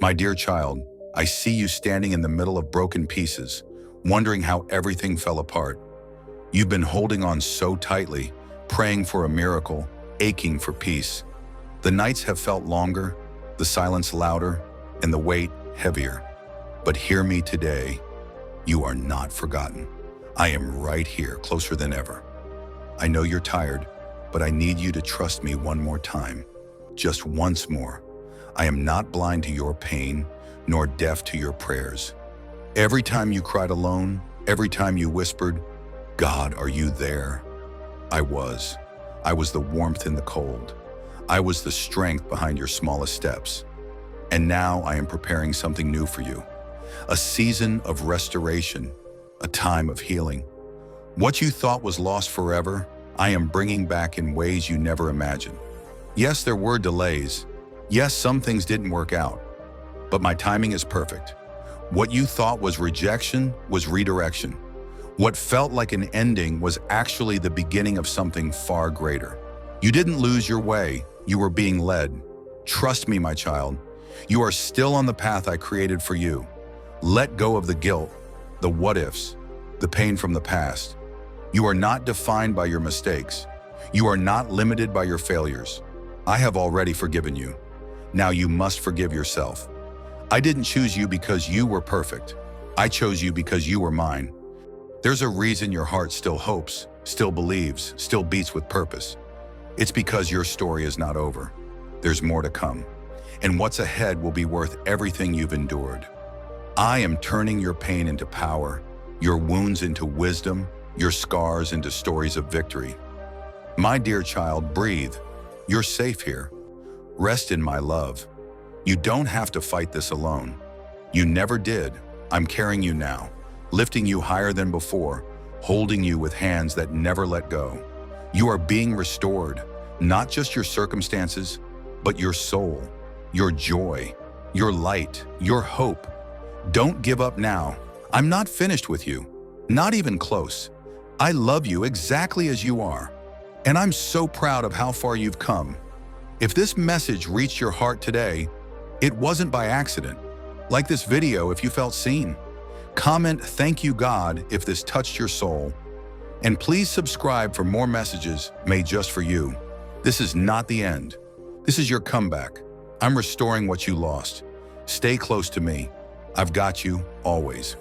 My dear child, I see you standing in the middle of broken pieces, wondering how everything fell apart. You've been holding on so tightly, praying for a miracle, aching for peace. The nights have felt longer, the silence louder, and the weight heavier. But hear me today, you are not forgotten. I am right here, closer than ever. I know you're tired, but I need you to trust me one more time. Just once more. I am not blind to your pain, nor deaf to your prayers. Every time you cried alone, every time you whispered, "God, are you there?" I was. I was the warmth in the cold. I was the strength behind your smallest steps. And now I am preparing something new for you. A season of restoration, a time of healing. What you thought was lost forever, I am bringing back in ways you never imagined. Yes, there were delays. Yes, some things didn't work out. But my timing is perfect. What you thought was rejection was redirection. What felt like an ending was actually the beginning of something far greater. You didn't lose your way, you were being led. Trust me, my child. You are still on the path I created for you. Let go of the guilt, the what-ifs, the pain from the past. You are not defined by your mistakes. You are not limited by your failures. I have already forgiven you. Now you must forgive yourself. I didn't choose you because you were perfect. I chose you because you were mine. There's a reason your heart still hopes, still believes, still beats with purpose. It's because your story is not over. There's more to come. And what's ahead will be worth everything you've endured. I am turning your pain into power, your wounds into wisdom, your scars into stories of victory. My dear child, breathe. You're safe here. Rest in my love. You don't have to fight this alone. You never did. I'm carrying you now, lifting you higher than before, holding you with hands that never let go. You are being restored, not just your circumstances, but your soul, your joy, your light, your hope. Don't give up now. I'm not finished with you, not even close. I love you exactly as you are, and I'm so proud of how far you've come. If this message reached your heart today, it wasn't by accident. Like this video if you felt seen. Comment "Thank you, God" if this touched your soul. And please subscribe for more messages made just for you. This is not the end. This is your comeback. I'm restoring what you lost. Stay close to me. I've got you always.